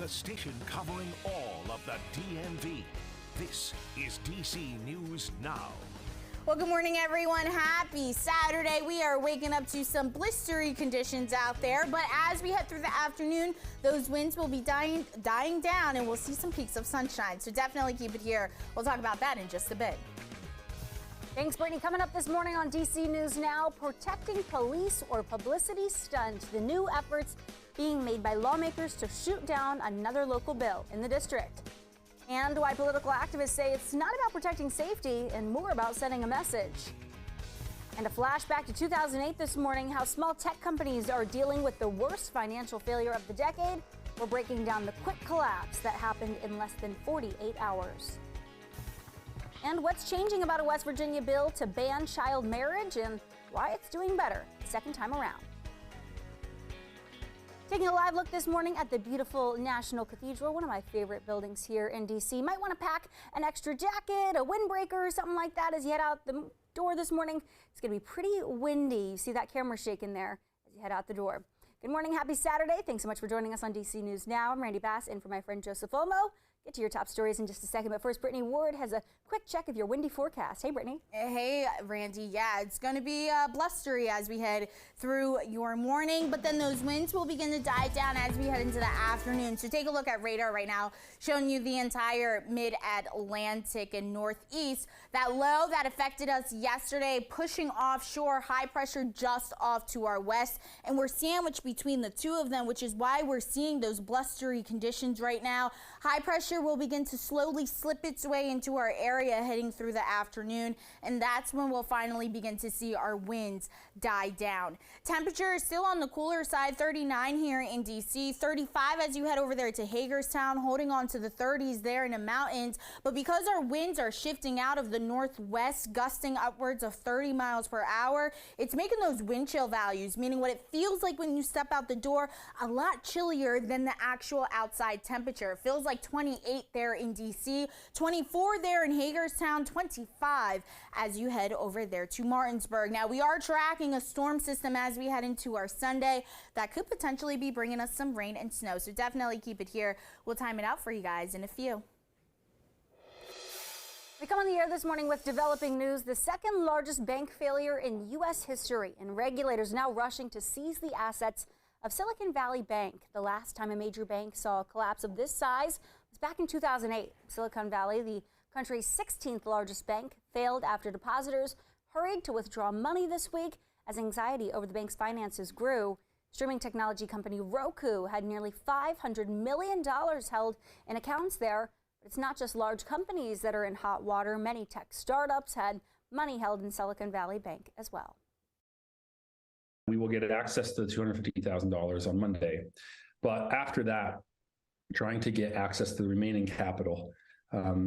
the station covering all of the DMV. This is DC News Now. Well, good morning, everyone. Happy Saturday. We are waking up to some blistery conditions out there, but as we head through the afternoon, those winds will be dying down and we'll see some peaks of sunshine. So definitely keep it here. We'll talk about that in just a bit. Thanks, Brittany. Coming up this morning on DC News Now, protecting police or publicity stunt, the new efforts being made by lawmakers to shoot down another local bill in the district. And why political activists say it's not about protecting safety and more about sending a message. And a flashback to 2008 this morning, how small tech companies are dealing with the worst financial failure of the decade. We're breaking down the quick collapse that happened in less than 48 hours. And what's changing about a West Virginia bill to ban child marriage and why it's doing better the second time around. Taking a live look this morning at the beautiful National Cathedral, one of my favorite buildings here in DC. Might want to pack an extra jacket, a windbreaker, or something like that as you head out the door this morning. It's going to be pretty windy. You see that camera shaking there as you head out the door. Good morning. Happy Saturday. Thanks so much for joining us on DC News Now. I'm Randy Bass in for my friend Joseph Olmo. Get to your top stories in just a second, but first, Brittany Ward has a quick check of your windy forecast. Hey, Brittany. Hey, Randy. Yeah, it's going to be blustery as we head through your morning, but then those winds will begin to die down as we head into the afternoon. So take a look at radar right now, showing you the entire mid-Atlantic and northeast. That low that affected us yesterday, pushing offshore, high pressure just off to our west, and we're sandwiched between the two of them, which is why we're seeing those blustery conditions right now. High pressure will begin to slowly slip its way into our area heading through the afternoon, and that's when we'll finally begin to see our winds die down. Temperature is still on the cooler side, 39 here in DC, 35 as you head over there to Hagerstown, holding on to the 30s there in the mountains. But because our winds are shifting out of the northwest, gusting upwards of 30 miles per hour, it's making those wind chill values, meaning what it feels like when you step out the door, a lot chillier than the actual outside temperature. It feels like 28 there in DC, 24 there in Hagerstown, 25 as you head over there to Martinsburg. Now, we are tracking a storm system as we head into our Sunday that could potentially be bringing us some rain and snow, so definitely keep it here. We'll time it out for you guys in a few. We come on the air this morning with developing news, the second largest bank failure in U.S. history, and regulators now rushing to seize the assets of Silicon Valley Bank. The last time a major bank saw a collapse of this size was back in 2008. Silicon Valley, the country's 16th largest bank, failed after depositors hurried to withdraw money this week as anxiety over the bank's finances grew. Streaming technology company Roku had nearly $500 million held in accounts there. But it's not just large companies that are in hot water. Many tech startups had money held in Silicon Valley Bank as well. We will get access to the $250,000 on Monday. But after that, trying to get access to the remaining capital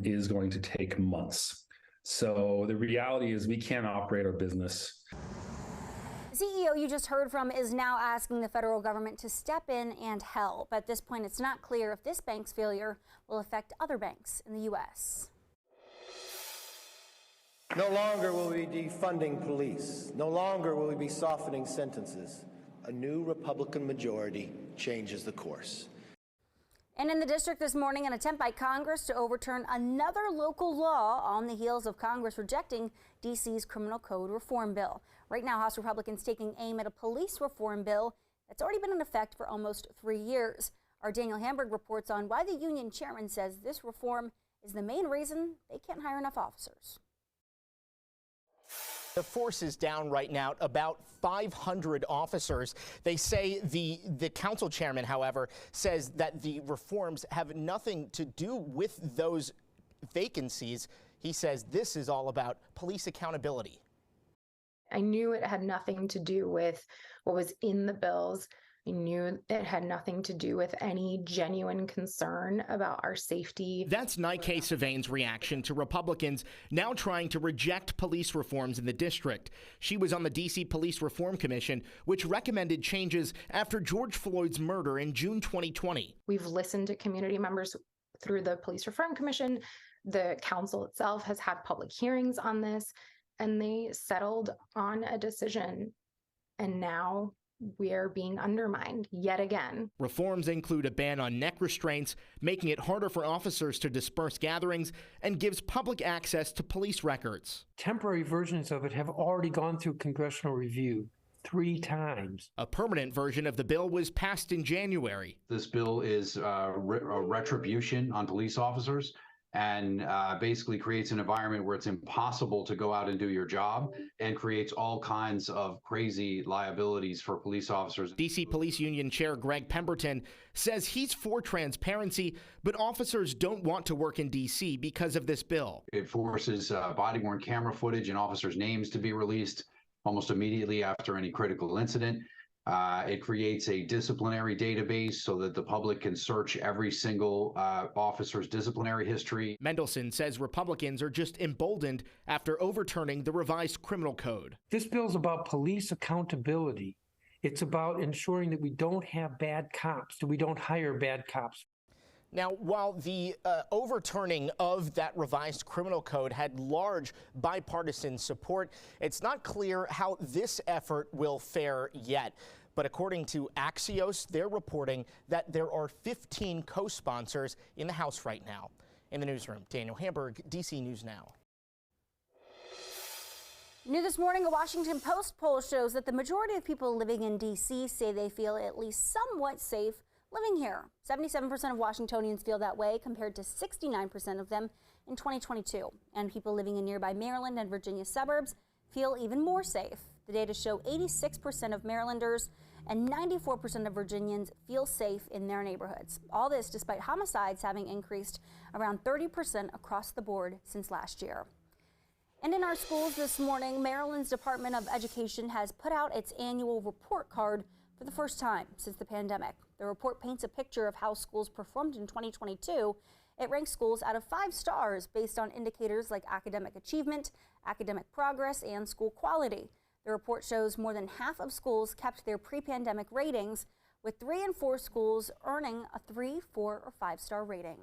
is going to take months. So the reality is we can't operate our business. The CEO you just heard from is now asking the federal government to step in and help. At this point, it's not clear if this bank's failure will affect other banks in the U.S. No longer will we be defunding police. No longer will we be softening sentences. A new Republican majority changes the course. And in the district this morning, an attempt by Congress to overturn another local law on the heels of Congress rejecting D.C.'s criminal code reform bill. Right now, House Republicans taking aim at a police reform bill that's already been in effect for almost 3 years. Our Daniel Hamburg reports on why the union chairman says this reform is the main reason they can't hire enough officers. The force is down right now, about 500 officers. They say the council chairman, however, says that the reforms have nothing to do with those vacancies. He says this is all about police accountability. I knew it had nothing to do with what was in the bills. I knew it had nothing to do with any genuine concern about our safety. That's Nike Savane's reaction to Republicans now trying to reject police reforms in the district. She was on the D.C. Police Reform Commission, which recommended changes after George Floyd's murder in June 2020. We've listened to community members through the Police Reform Commission. The council itself has had public hearings on this, and they settled on a decision. And now we are being undermined yet again. Reforms include a ban on neck restraints, making it harder for officers to disperse gatherings, and gives public access to police records. Temporary versions of it have already gone through congressional review 3 times. A permanent version of the bill was passed in January. This bill is a retribution on police officers and basically creates an environment where it's impossible to go out and do your job and creates all kinds of crazy liabilities for police officers. D.C. Police Union Chair Greg Pemberton says he's for transparency, but officers don't want to work in D.C. because of this bill. It forces body-worn camera footage and officers' names to be released almost immediately after any critical incident. It creates a disciplinary database so that the public can search every single officer's disciplinary history. Mendelson says Republicans are just emboldened after overturning the revised criminal code. This bill's about police accountability. It's about ensuring that we don't have bad cops, that we don't hire bad cops. Now, while the overturning of that revised criminal code had large bipartisan support, it's not clear how this effort will fare yet. But according to Axios, they're reporting that there are 15 co-sponsors in the House right now. In the newsroom, Daniel Hamburg, DC News Now. New this morning, a Washington Post poll shows that the majority of people living in D.C. say they feel at least somewhat safe living here. 77% of Washingtonians feel that way, compared to 69% of them in 2022. And people living in nearby Maryland and Virginia suburbs feel even more safe. The data show 86% of Marylanders and 94% of Virginians feel safe in their neighborhoods. All this despite homicides having increased around 30% across the board since last year. And in our schools this morning, Maryland's Department of Education has put out its annual report card for the first time since the pandemic. The report paints a picture of how schools performed in 2022. It ranks schools out of 5 stars based on indicators like academic achievement, academic progress, and school quality. The report shows more than half of schools kept their pre-pandemic ratings, with 3 in 4 schools earning a 3, 4, or 5-star rating.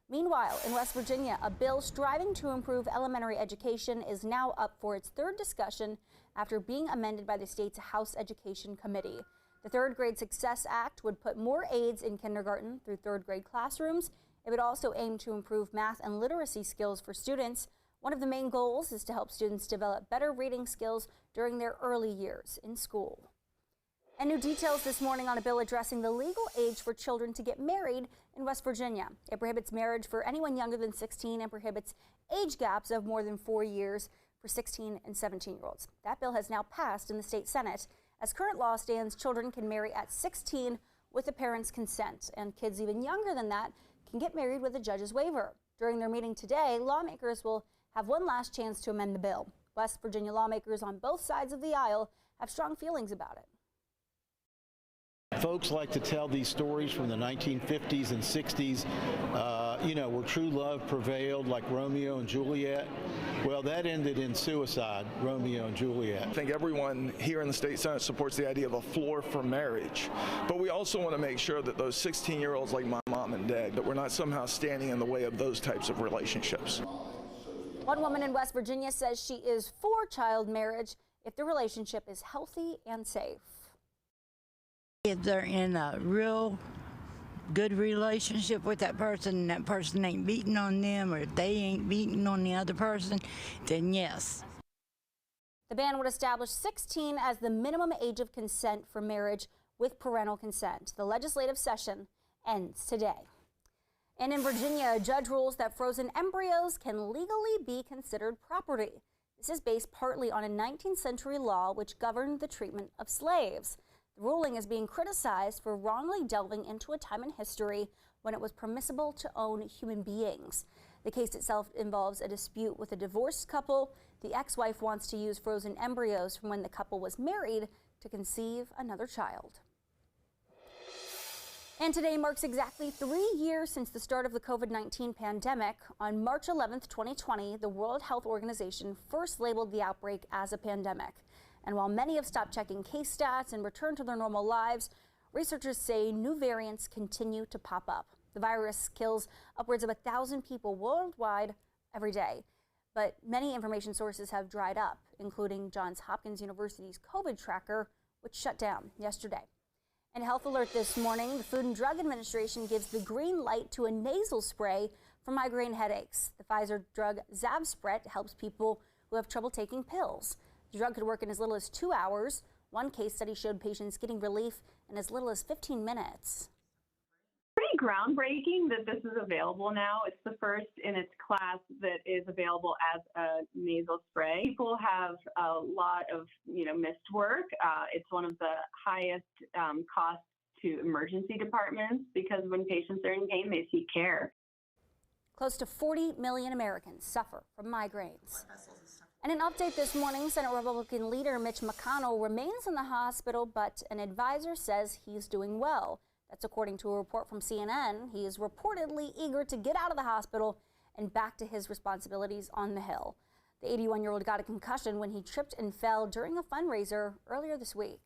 Meanwhile, in West Virginia, a bill striving to improve elementary education is now up for its 3rd discussion after being amended by the state's House Education Committee. The Third Grade Success Act would put more aides in kindergarten through 3rd grade classrooms. It would also aim to improve math and literacy skills for students. One of the main goals is to help students develop better reading skills during their early years in school. And new details this morning on a bill addressing the legal age for children to get married in West Virginia. It prohibits marriage for anyone younger than 16 and prohibits age gaps of more than 4 years for 16 and 17-year-olds. That bill has now passed in the state Senate. As current law stands, children can marry at 16 with the parents' consent, and kids even younger than that can get married with a judge's waiver. During their meeting today, lawmakers will have one last chance to amend the bill. West Virginia lawmakers on both sides of the aisle have strong feelings about it. Folks like to tell these stories from the 1950s and 60s, where true love prevailed, like Romeo and Juliet. Well, that ended in suicide, Romeo and Juliet. I think everyone here in the state Senate supports the idea of a floor for marriage. But we also want to make sure that those 16-year-olds like my mom and dad, that we're not somehow standing in the way of those types of relationships. One woman in West Virginia says she is for child marriage if the relationship is healthy and safe. If they're in a real good relationship with that person and that person ain't beating on them, or if they ain't beating on the other person, then yes. The ban would establish 16 as the minimum age of consent for marriage with parental consent. The legislative session ends today. And in Virginia, a judge rules that frozen embryos can legally be considered property. This is based partly on a 19th century law which governed the treatment of slaves. The ruling is being criticized for wrongly delving into a time in history when it was permissible to own human beings. The case itself involves a dispute with a divorced couple. The ex-wife wants to use frozen embryos from when the couple was married to conceive another child. And today marks exactly 3 years since the start of the COVID-19 pandemic. On March 11th, 2020, the World Health Organization first labeled the outbreak as a pandemic. And while many have stopped checking case stats and returned to their normal lives, researchers say new variants continue to pop up. The virus kills upwards of 1,000 people worldwide every day. But many information sources have dried up, including Johns Hopkins University's COVID tracker, which shut down yesterday. And Health Alert this morning, the Food and Drug Administration gives the green light to a nasal spray for migraine headaches. The Pfizer drug Zavspret helps people who have trouble taking pills. The drug could work in as little as 2 hours. One case study showed patients getting relief in as little as 15 minutes. Pretty groundbreaking that this is available now. It's the first in its class that is available as a nasal spray. People have a lot of, missed work. It's one of the highest costs to emergency departments because when patients are in pain, they seek care. Close to 40 million Americans suffer from migraines. And an update this morning, Senate Republican leader Mitch McConnell remains in the hospital, but an advisor says he's doing well. That's according to a report from CNN. He is reportedly eager to get out of the hospital and back to his responsibilities on the Hill. The 81-year-old got a concussion when he tripped and fell during a fundraiser earlier this week.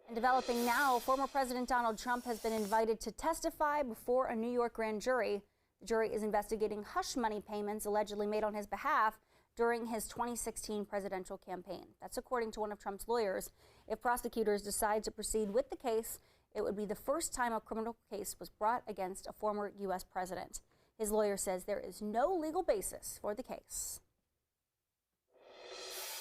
And developing now, former President Donald Trump has been invited to testify before a New York grand jury. The jury is investigating hush money payments allegedly made on his behalf during his 2016 presidential campaign. That's according to one of Trump's lawyers. If prosecutors decide to proceed with the case, it would be the first time a criminal case was brought against a former U.S. president. His lawyer says there is no legal basis for the case.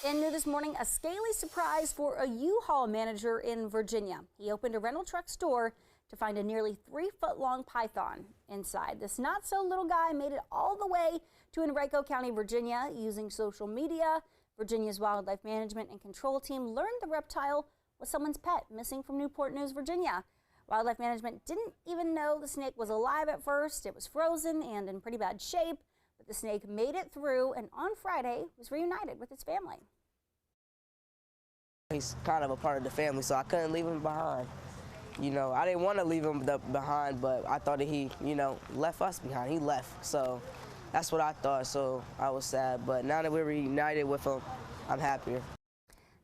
In new this morning, a scaly surprise for a U-Haul manager in Virginia. He opened a rental truck store to find a nearly 3-foot-long python inside. This not-so-little guy made it all the way to Henrico County, Virginia, using social media. Virginia's Wildlife Management and Control team learned the reptile was someone's pet missing from Newport News, Virginia. Wildlife Management didn't even know the snake was alive at first. It was frozen and in pretty bad shape, but the snake made it through and on Friday was reunited with its family. He's kind of a part of the family, so I couldn't leave him behind. I didn't want to leave him behind, but I thought that he, left us behind. He left, so that's what I thought, so I was sad. But now that we're reunited with him, I'm happier.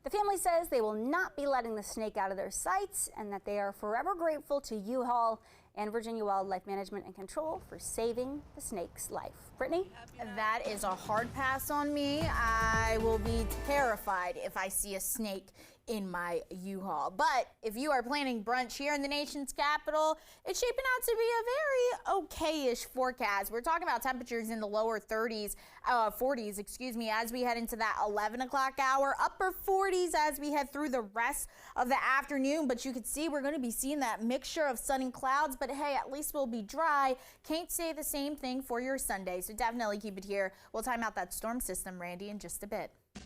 The family says they will not be letting the snake out of their sights and that they are forever grateful to U-Haul and Virginia Wildlife Management and Control for saving the snake's life. Brittany? That is a hard pass on me. I will be terrified if I see a snake in my U-Haul. But if you are planning brunch here in the nation's capital, it's shaping out to be a very okay-ish forecast. We're talking about temperatures in the lower 40s, as we head into that 11 o'clock hour, upper 40s as we head through the rest of the afternoon. But you can see we're going to be seeing that mixture of sun and clouds, but hey, at least we'll be dry. Can't say the same thing for your Sunday, so definitely keep it here. We'll time out that storm system, Randy, in just a bit.